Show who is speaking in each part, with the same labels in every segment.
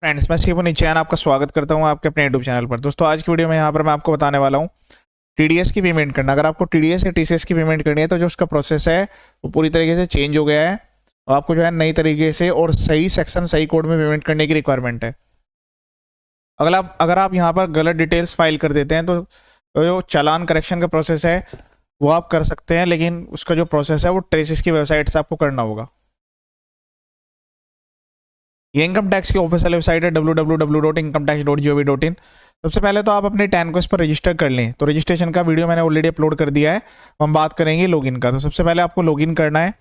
Speaker 1: Friends, मैं शिवू निचैन आपका स्वागत करता हूं आपके अपने यूट्यूब चैनल पर। दोस्तों, आज की वीडियो में यहाँ पर मैं आपको बताने वाला हूं टीडीएस की पेमेंट करना। अगर आपको टीडीएस या टीसीएस की पेमेंट करनी है तो जो उसका प्रोसेस है वो पूरी तरीके से चेंज हो गया है और आपको जो है नई तरीके से और सही सेक्शन सही कोड में पेमेंट करने की रिक्वायरमेंट है। अगर आप यहाँ पर गलत डिटेल्स फाइल कर देते हैं तो जो चालान करेक्शन का प्रोसेस है वो आप कर सकते हैं, लेकिन उसका जो प्रोसेस है वो ट्रेसिस की वेबसाइट से आपको करना होगा। ये इनकम टैक्स की ऑफिशियल वेबसाइट है www.incometax.gov.in। सबसे पहले तो आप अपने टैनकोस पर रजिस्टर कर लें। तो रजिस्ट्रेशन का वीडियो मैंने ऑलरेडी अपलोड कर दिया है। हम बात करेंगे लॉगिन का। तो सबसे पहले आपको लॉगिन करना है।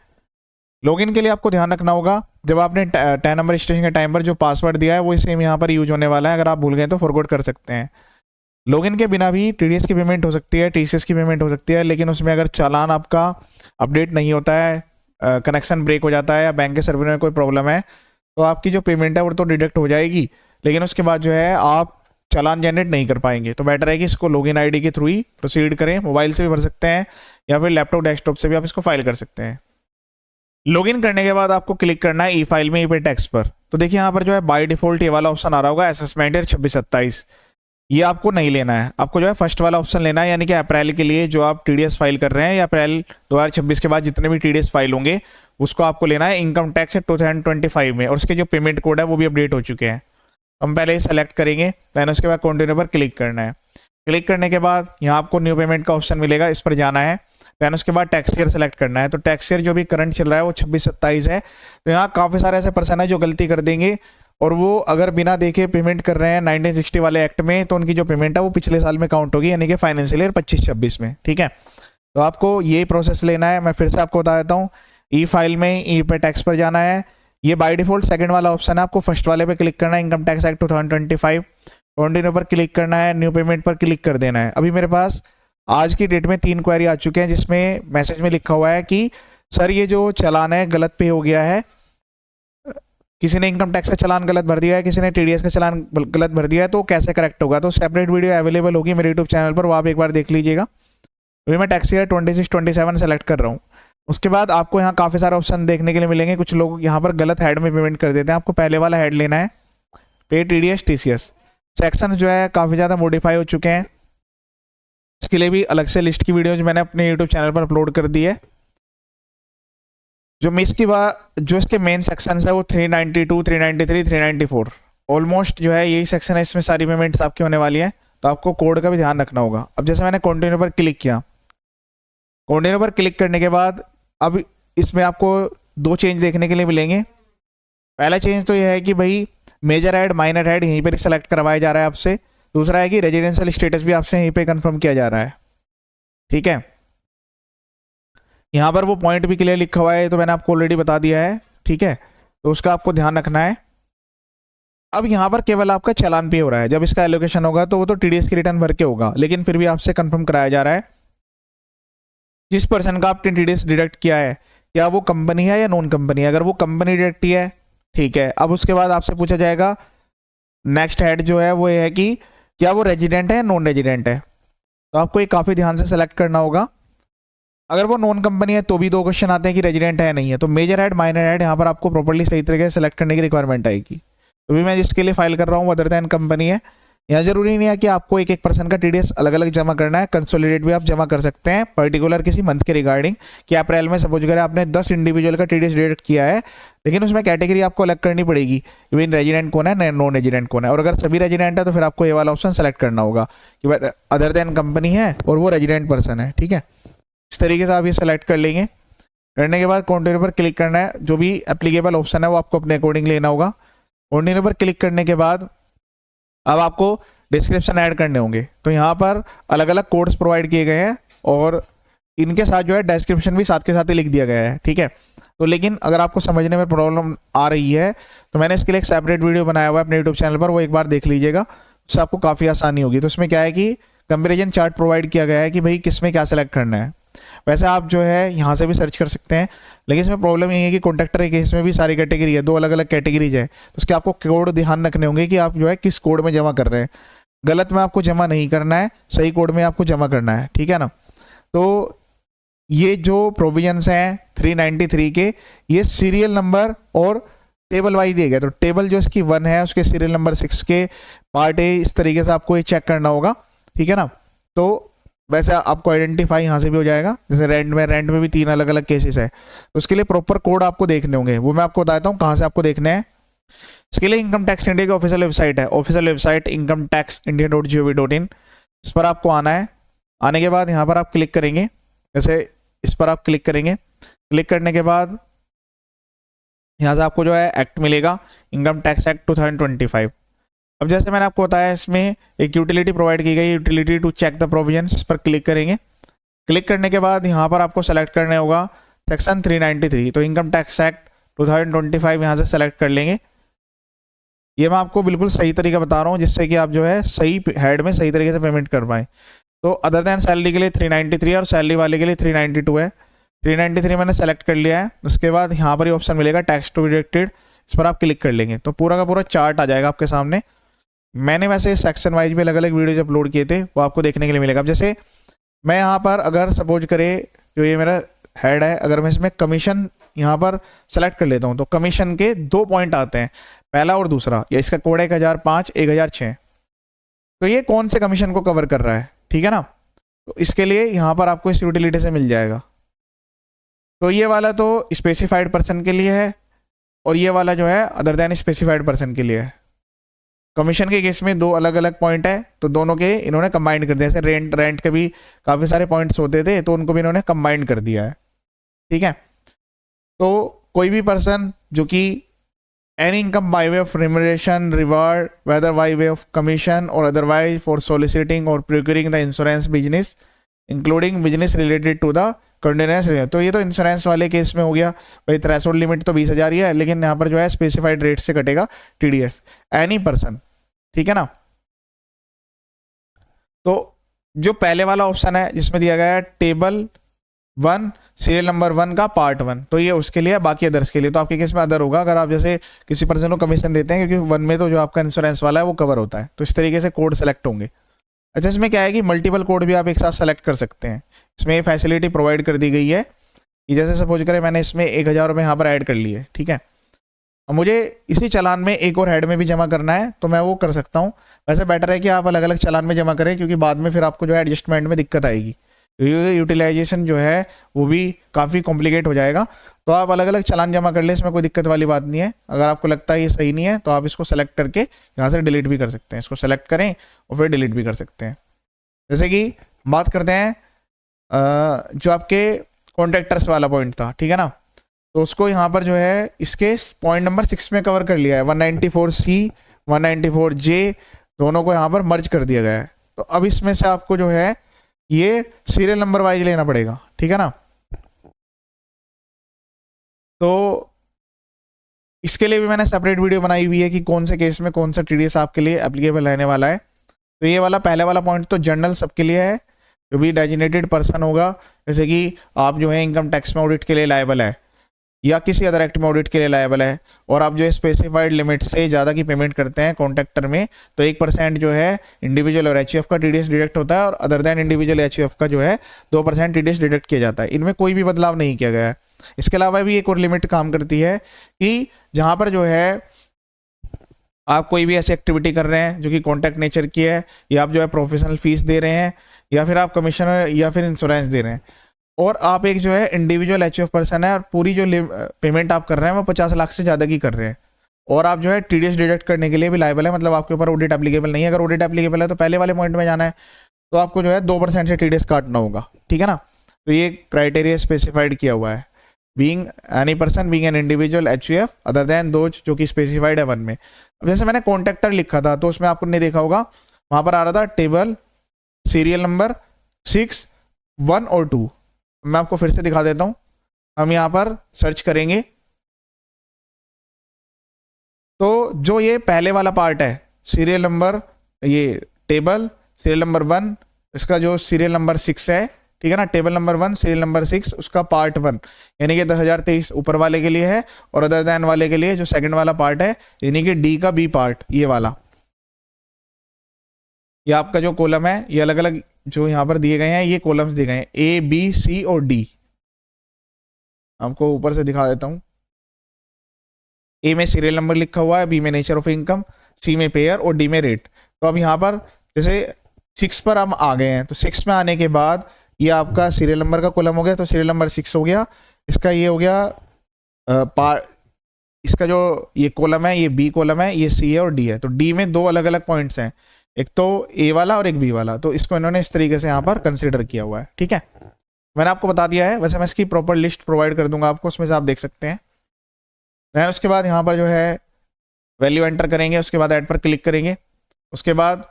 Speaker 1: लॉगिन के लिए आपको ध्यान रखना होगा, जब आपने टैन नंबर रजिस्ट्रेशन के टाइम पर जो पासवर्ड दिया है वो सेम यहाँ पर यूज होने वाला है। अगर आप भूल गए तो फॉरगॉट कर सकते हैं। लॉगिन के बिना भी टीडीएस की पेमेंट हो सकती है, टीसीएस की पेमेंट हो सकती है, लेकिन उसमें अगर चालान आपका अपडेट नहीं होता है, कनेक्शन ब्रेक हो जाता है या बैंक के सर्वर में कोई प्रॉब्लम है तो आपकी जो पेमेंट है वो तो डिडक्ट हो जाएगी, लेकिन उसके बाद जो है आप चालान जनरेट नहीं कर पाएंगे। तो बेटर है कि इसको लॉगिन आईडी के थ्रू ही प्रोसीड करें। मोबाइल से भी भर सकते हैं या फिर लैपटॉप डेस्कटॉप से भी आप इसको फाइल कर सकते हैं। लॉगिन करने के बाद आपको क्लिक करना है ई फाइल में ई पे टैक्स पर। तो देखिए यहाँ पर जो है बाय डिफॉल्ट ये वाला ऑप्शन आ रहा होगा असेसमेंट ईयर 26-27। ये आपको नहीं लेना है, आपको जो है फर्स्ट वाला ऑप्शन लेना है, यानी कि अप्रैल के लिए जो आप टीडीएस फाइल कर रहे हैं या अप्रैल 2026 के बाद जितने भी टीडीएस फाइल होंगे उसको आपको लेना है इनकम टैक्स 2025 में, और उसके जो पेमेंट कोड है वो भी अपडेट हो चुके हैं। हम पहले ही सेलेक्ट करेंगे, दैन उसके बाद कंटिन्यू पर क्लिक करना है। क्लिक करने के बाद यहाँ आपको न्यू पेमेंट का ऑप्शन मिलेगा, इस पर जाना है। दैन उसके बाद टैक्स ईयर सेलेक्ट करना है। तो टैक्स ईयर जो भी करंट चल रहा है वो 26-27 है। तो यहाँ काफ़ी सारे ऐसे पर्सन है जो गलती कर देंगे और वो अगर बिना देखे पेमेंट कर रहे हैं 1960 वाले एक्ट में, तो उनकी जो पेमेंट है वो पिछले साल में काउंट होगी, यानी कि फाइनेंशियल ईयर 25-26 में। ठीक है, तो आपको ये प्रोसेस लेना है। मैं फिर से आपको बता देता हूँ, ई फाइल में ई पे टैक्स पर जाना है। ये बाय डिफॉल्ट सेकंड वाला ऑप्शन है, आपको फर्स्ट वाले पे क्लिक करना है, इनकम टैक्स एक्ट 2025। कंटिन्यू पर क्लिक करना है, न्यू पेमेंट पर क्लिक कर देना है। अभी मेरे पास आज की डेट में 3 क्वेरी आ चुके हैं जिसमें मैसेज में लिखा हुआ है कि सर ये जो चालान है गलत पे हो गया है। किसी ने इनकम टैक्स का चालान गलत भर दिया है, किसी ने टीडीएस का चालान गलत भर दिया है, तो कैसे करेक्ट होगा। तो सेपरेट वीडियो अवेलेबल होगी मेरे यूट्यूब चैनल पर, वो आप एक बार देख लीजिएगा। अभी मैं टैक्स ईयर 26-27 सेलेक्ट कर रहा हूँ। उसके बाद आपको यहाँ काफ़ी सारे ऑप्शन देखने के लिए मिलेंगे। कुछ लोग यहाँ पर गलत हेड में पेमेंट कर देते हैं। आपको पहले वाला हेड लेना है, पे टीडीएस टीसीएस। सेक्शन जो है काफ़ी ज़्यादा मॉडिफाई हो चुके हैं, इसके लिए भी अलग से लिस्ट की वीडियोज मैंने अपने यूट्यूब चैनल पर अपलोड कर दी है। जो मिस की बात, जो इसके मेन सेक्शन है वो 392, 393, 394 ऑलमोस्ट जो है यही सेक्शन है, इसमें सारी पेमेंट्स आपकी होने वाली है। तो आपको कोड का भी ध्यान रखना होगा। अब जैसे मैंने कंटिन्यू पर क्लिक किया, कंटिन्यू पर क्लिक करने के बाद अब इसमें आपको 2 चेंज देखने के लिए मिलेंगे। पहला चेंज तो यह है कि भाई मेजर ऐड माइनर ऐड यहीं पर सेलेक्ट करवाया जा रहा है आपसे। दूसरा है कि रेजिडेंशियल स्टेटस भी आपसे यहीं पे कंफर्म किया जा रहा है। ठीक है, यहाँ पर वो पॉइंट भी क्लियर लिखा हुआ है, तो मैंने आपको ऑलरेडी बता दिया है। ठीक है, तो उसका आपको ध्यान रखना है। अब यहाँ पर केवल आपका चालान पे हो रहा है, जब इसका एलोकेशन होगा तो वो तो टीडीएस की रिटर्न भर के होगा, लेकिन फिर भी आपसे कंफर्म कराया जा रहा है जिस पर्सन का आपने टीडीएस डिडक्ट किया है क्या वो कंपनी है या नॉन कंपनी है। अगर वो कंपनी डिडक्ट की है, ठीक है, अब उसके बाद आपसे पूछा जाएगा नेक्स्ट हेड जो है वो ये है कि क्या वो रेजिडेंट है या नॉन रेजिडेंट है। तो आपको ये काफ़ी ध्यान से सेलेक्ट करना होगा। अगर वो नॉन कंपनी है तो भी 2 क्वेश्चन आते हैं कि रेजिडेंट है नहीं है। तो मेजर हेड माइनर हेड यहाँ पर आपको प्रॉपर्ली सही तरीके से सेलेक्ट करने की रिक्वायरमेंट आएगी। तो भी मैं जिसके लिए फाइल कर रहा हूँ अदर दैन कंपनी है। यहाँ जरूरी नहीं है कि आपको एक एक पर्सन का टीडीएस अलग अलग जमा करना है, कंसोलिडेट भी आप जमा कर सकते हैं पर्टिकुलर किसी मंथ के रिगार्डिंग। कि अप्रैल में सपोज करें आपने 10 इंडिविजुअल का टीडीएस डिडक्ट किया है, लेकिन उसमें कैटेगरी आपको अलग करनी पड़ेगी, इवन रेजिडेंट कौन है नॉन रेजिडेंट कौन है। और अगर सभी रेजिडेंट है तो फिर आपको ये वाला ऑप्शन सेलेक्ट करना होगा कि अदर दैन कंपनी है और वो रेजिडेंट पर्सन है। ठीक है, इस तरीके से आप ये सेलेक्ट कर लेंगे। करने के बाद कंटिन्यू पर क्लिक करना है। जो भी एप्लीकेबल ऑप्शन है वो आपको अपने अकॉर्डिंग लेना होगा। कंटिन्यू पर क्लिक करने के बाद अब आपको डिस्क्रिप्शन ऐड करने होंगे। तो यहाँ पर अलग अलग कोड्स प्रोवाइड किए गए हैं और इनके साथ जो है डिस्क्रिप्शन भी साथ के साथ ही लिख दिया गया है। ठीक है, तो लेकिन अगर आपको समझने में प्रॉब्लम आ रही है तो मैंने इसके लिए एक सेपरेट वीडियो बनाया हुआ है अपने यूट्यूब चैनल पर, वो एक बार देख लीजिएगा, उससे आपको काफ़ी आसानी होगी। तो उसमें क्या है कि कंपेरिजन चार्ट प्रोवाइड किया गया है कि भाई किस में क्या सेलेक्ट करना है। वैसे आप जो है यहाँ से भी सर्च कर सकते हैं, लेकिन इसमें प्रॉब्लम ये है कि कॉन्ट्रैक्टर के केस में भी सारी कैटेगरी है, 2 अलग अलग कैटेगरीज है। तो उसके आपको कोड ध्यान रखने होंगे कि आप जो है किस कोड में जमा कर रहे हैं। गलत में आपको जमा नहीं करना है, सही कोड में आपको जमा करना है। ठीक है ना, तो ये जो प्रोविजंस हैं 393 के, ये सीरियल नंबर और टेबल वाइज दिया गया, तो टेबल जो इसकी 1 है उसके सीरियल नंबर 6 के पार्ट ए, इस तरीके से आपको ये चेक करना होगा, ठीक है ना। तो वैसे आपको आइडेंटिफाई यहाँ से भी हो जाएगा, जैसे रेंट में भी 3 अलग अलग केसेस है, तो उसके लिए प्रॉपर कोड आपको देखने होंगे, वो मैं आपको बताता हूँ कहाँ से आपको देखने हैं। इसके लिए इनकम टैक्स इंडिया की ऑफिशियल वेबसाइट है, ऑफिशियल वेबसाइट incometaxindia.gov.in, इस पर आपको आना है। आने के बाद यहाँ पर आप क्लिक करेंगे, जैसे इस पर आप क्लिक करेंगे, क्लिक करने के बाद यहाँ से आपको जो है एक्ट मिलेगा, इनकम टैक्स एक्ट 2025। अब जैसे मैंने आपको बताया इसमें एक यूटिलिटी प्रोवाइड की गई, utility to check the provisions, इस पर क्लिक करेंगे। क्लिक करने के बाद यहाँ पर आपको सेलेक्ट करने होगा सेक्शन 393, तो इनकम टैक्स एक्ट 2025 यहाँ से सेलेक्ट कर लेंगे। ये मैं आपको बिल्कुल सही तरीका बता रहा हूँ जिससे कि आप जो है सही हेड में सही तरीके से पेमेंट कर पाए। तो अदर देन सैलरी के लिए 393 और सैलरी वाले के लिए 392 है। 393 मैंने सेलेक्ट कर लिया है। उसके बाद यहाँ पर ही ऑप्शन मिलेगा टैक्स टू बी डिडक्टेड, इस पर आप क्लिक कर लेंगे तो पूरा का पूरा चार्ट आ जाएगा आपके सामने। मैंने वैसे सेक्शन वाइज भी अलग अलग वीडियोज अपलोड किए थे, वो आपको देखने के लिए मिलेगा। अब जैसे मैं यहाँ पर अगर सपोज करे जो ये मेरा हेड है, अगर मैं इसमें कमीशन यहाँ पर सेलेक्ट कर लेता हूँ तो कमीशन के 2 पॉइंट आते हैं, पहला और दूसरा। ये इसका कोड है 1005, 1006। तो ये कौन से कमीशन को कवर कर रहा है, ठीक है ना। तो इसके लिए यहाँ पर आपको इस यूटिलिटी से मिल जाएगा। तो ये वाला तो स्पेसिफाइड पर्सन के लिए है और ये वाला जो है अदर देन स्पेसिफाइड पर्सन के लिए है। कमीशन के केस में 2 अलग अलग पॉइंट है, तो दोनों के इन्होंने कंबाइंड कर दिया। जैसे रेंट के भी काफ़ी सारे पॉइंट्स होते थे, तो उनको भी इन्होंने कंबाइंड कर दिया है, ठीक है। तो कोई भी पर्सन जो कि any income by way of remuneration, reward, whether by way of commission और अदरवाइज फॉर सोलिसिटिंग और procuring the insurance business including business related to the continuous. तो ये तो इंश्योरेंस वाले केस में हो गया भाई, थ्रेशोल्ड लिमिट तो 20,000 ही है, लेकिन यहाँ पर जो है स्पेसिफाइड रेट से कटेगा टीडीएस एनी पर्सन, ठीक है ना। तो जो पहले वाला ऑप्शन है जिसमें दिया गया है टेबल 1 सीरियल नंबर 1 का पार्ट 1, तो ये उसके लिए, बाकी अदर्स के लिए। तो आपके केस में अदर होगा अगर आप जैसे किसी पर्सन को कमीशन देते हैं, क्योंकि 1 में तो जो आपका इंश्योरेंस वाला है वो कवर होता है। तो इस तरीके से कोड सेलेक्ट होंगे। अच्छा, इसमें क्या है कि मल्टीपल कोड भी आप एक साथ सेलेक्ट कर सकते हैं। इसमें ये फैसिलिटी प्रोवाइड कर दी गई है कि जैसे सपोज करें मैंने इसमें 1000 रुपये यहाँ पर ऐड कर लिए, ठीक है। और मुझे इसी चालान में एक और हेड में भी जमा करना है तो मैं वो कर सकता हूँ। वैसे बेटर है कि आप अलग अलग चालान में जमा करें, क्योंकि बाद में फिर आपको जो है एडजस्टमेंट में दिक्कत आएगी। यूटिलाइजेशन जो है वो भी काफ़ी कॉम्प्लिकेट हो जाएगा। तो आप अलग अलग चालान जमा कर ले, इसमें कोई दिक्कत वाली बात नहीं है। अगर आपको लगता है ये सही नहीं है तो आप इसको सेलेक्ट करके यहाँ से डिलीट भी कर सकते हैं। इसको सेलेक्ट करें और फिर डिलीट भी कर सकते हैं। जैसे कि बात करते हैं जो आपके कॉन्ट्रैक्टर्स वाला पॉइंट था, ठीक है ना। तो उसको यहाँ पर जो है इसके पॉइंट नंबर 6 में कवर कर लिया है। 194C 194J दोनों को यहाँ पर मर्ज कर दिया गया है। तो अब इसमें से आपको जो है ये सीरियल नंबर वाइज लेना पड़ेगा, ठीक है ना। तो इसके लिए भी मैंने सेपरेट वीडियो बनाई हुई है कि कौन से केस में कौन सा टीडीएस आपके लिए एप्लीकेबल रहने वाला है। तो ये वाला पहले वाला पॉइंट तो जनरल सबके लिए है, जो भी डेजिग्नेटेड पर्सन होगा, जैसे कि आप जो है इनकम टैक्स में ऑडिट के लिए लायबल है या किसी अदर एक्ट में ऑडिट के लिए लायबल है, और आप जो है स्पेसिफाइड लिमिट से ज़्यादा की पेमेंट करते हैं कॉन्ट्रैक्टर में, तो 1% जो है इंडिविजुअल और एचयूएफ का टीडीएस डिडक्ट होता है, और अदर देन इंडिविजुअल एचयूएफ का जो है 2% टीडीएस डिडक्ट किया जाता है। इनमें कोई भी बदलाव नहीं किया गया है। इसके अलावा भी एक और लिमिट काम करती है कि जहाँ पर जो है आप कोई भी ऐसी एक्टिविटी कर रहे हैं जो कि कॉन्ट्रैक्ट नेचर की है, या आप जो है प्रोफेशनल फीस दे रहे हैं, या फिर आप कमीशन या फिर इंश्योरेंस दे रहे हैं, और आप एक जो है इंडिविजुअल एचयूएफ पर्सन है और पूरी जो पेमेंट आप कर रहे हैं वो 50 लाख से ज़्यादा की कर रहे हैं, और आप जो है टीडीएस डिडक्ट करने के लिए भी लायबल है, मतलब आपके ऊपर ऑडिट एप्लीकेबल नहीं है। अगर ऑडिट एप्लीकेबल है तो पहले वाले पॉइंट में जाना है, तो आपको जो है 2% से टीडीएस काटना होगा, ठीक है ना। तो ये क्राइटेरिया स्पेसिफाइड किया हुआ है, being any person being an individual HUF other than those जो कि स्पेसिफाइड है 1 में। अब जैसे मैंने कॉन्ट्रैक्टर लिखा था तो उसमें आपको नहीं देखा होगा, वहाँ पर आ रहा था टेबल सीरियल नंबर 6, 1 और 2। मैं आपको फिर से दिखा देता हूं। हम यहां पर सर्च करेंगे तो जो ये पहले वाला पार्ट है सीरियल नंबर, ये टेबल सीरियल नंबर 1, इसका जो सीरियल नंबर 6 है, ठीक है ना, टेबल नंबर 1 सीरियल नंबर 6 उसका पार्ट 1 यानी कि 10,023 ऊपर वाले के लिए है, और अदर देन वाले के लिए जो सेकंड वाला पार्ट है यानी कि डी का बी पार्ट, ये वाला, ये आपका जो कॉलम है ये अलग अलग जो यहाँ पर दिए गए हैं, ये कॉलम्स दिए गए हैं ए बी सी और डी। आपको ऊपर से दिखा देता हूँ। ए में सीरियल नंबर लिखा हुआ है, बी में नेचर ऑफ इनकम, सी में पेयर और डी में रेट। तो अब यहाँ पर जैसे 6 पर हम आ गए हैं, तो 6 में आने के बाद ये आपका सीरियल नंबर का कॉलम हो गया, तो सीरियल नंबर 6 हो गया। इसका ये हो गया इसका जो ये कॉलम है, ये बी कॉलम है, ये सी है और डी है। तो डी में 2 अलग अलग पॉइंट्स हैं, एक तो ए वाला और एक बी वाला। तो इसको इन्होंने इस तरीके से यहाँ पर कंसिडर किया हुआ है, ठीक है। मैंने आपको बता दिया है, वैसे मैं इसकी प्रॉपर लिस्ट प्रोवाइड कर दूंगा आपको, उसमें से आप देख सकते हैं। देन उसके बाद यहाँ पर जो है वैल्यू एंटर करेंगे, उसके बाद ऐड पर क्लिक करेंगे। उसके बाद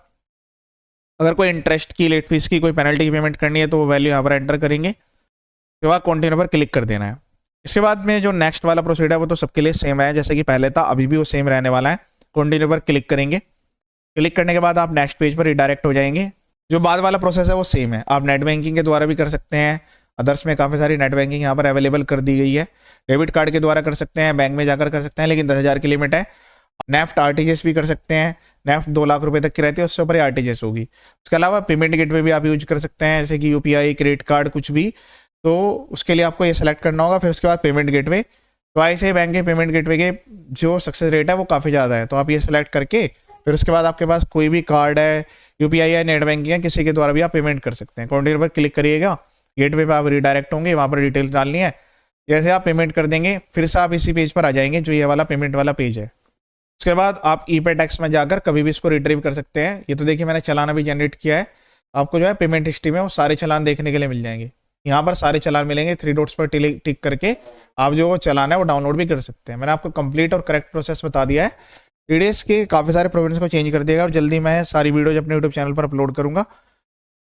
Speaker 1: अगर कोई इंटरेस्ट की, लेट फीस की, कोई पेनल्टी की पेमेंट करनी है तो वो वैल्यू यहाँ पर एंटर करेंगे। उसके बाद कंटिन्यू पर क्लिक कर देना है। इसके बाद में जो नेक्स्ट वाला प्रोसीजर है वो तो सबके लिए सेम है, जैसे कि पहले था अभी भी वो सेम रहने वाला है। कंटिन्यू पर क्लिक करेंगे। क्लिक करने के बाद आप नेक्स्ट पेज पर रिडायरेक्ट हो जाएंगे। जो बाद वाला प्रोसेस है वो सेम है, आप नेट बैंकिंग के द्वारा भी कर सकते हैं। अदर्स में काफ़ी सारी नेट बैंकिंग यहाँ पर अवेलेबल कर दी गई है। डेबिट कार्ड के द्वारा कर सकते हैं, बैंक में जाकर कर सकते हैं, लेकिन 10,000 की लिमिट है। नेफ्ट आरटीजीएस भी कर सकते हैं, नेफ्ट 2 लाख रुपए तक की रहती है, उससे ऊपर ही आरटीजीएस होगी। उसके अलावा पेमेंट गेटवे भी आप यूज कर सकते हैं, जैसे कि यूपीआई, क्रेडिट कार्ड, कुछ भी। तो उसके लिए आपको ये सेलेक्ट करना होगा। फिर उसके बाद पेमेंट गेटवे, तो ऐसे बैंक के पेमेंट गेटवे के जो सक्सेस रेट है वो काफ़ी ज़्यादा है, तो आप ये सेलेक्ट करके फिर उसके बाद आपके पास कोई भी कार्ड है, यूपीआई है, नेट बैंकिंग है, किसी के द्वारा भी आप पेमेंट कर सकते हैं। कंटिन्यू पर क्लिक करिएगा, गेटवे पे आप रिडायरेक्ट होंगे, वहाँ पर डिटेल्स डालनी है। जैसे आप पेमेंट कर देंगे फिर से आप इसी पेज पर आ जाएंगे जो ये वाला पेमेंट वाला पेज है। उसके बाद आप ई-पे टैक्स में जाकर कभी भी इसको रिट्रीव कर सकते हैं। ये तो देखिए मैंने चालान अभी जनरेट किया है, आपको जो है पेमेंट हिस्ट्री में वो सारे चालान देखने के लिए मिल जाएंगे। यहाँ पर सारे चालान मिलेंगे, 3 डॉट्स पर टिक करके आप जो चालान है वो डाउनलोड भी कर सकते हैं। मैंने आपको कंप्लीट और करेक्ट प्रोसेस बता दिया है। टीडीएस के काफ़ी सारे प्रोविजंस को चेंज कर दिएगा और जल्दी मैं सारी वीडियोज अपने यूट्यूब चैनल पर अपलोड करूँगा।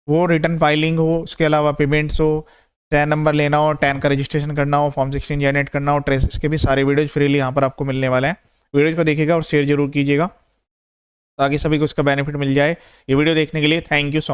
Speaker 1: वो रिटर्न फाइलिंग हो, उसके अलावा पेमेंट्स हो, टैन नंबर लेना हो, टैन का रजिस्ट्रेशन करना हो, फॉर्म 16 जनरेट करना हो, ट्रेसेस के भी सारे वीडियोज फ्रीली यहाँ पर आपको मिलने वाले हैं। वीडियोज को देखिएगा और शेयर जरूर कीजिएगा ताकि सभी को उसका बेनिफिट मिल जाए। ये वीडियो देखने के लिए थैंक यू सो मच।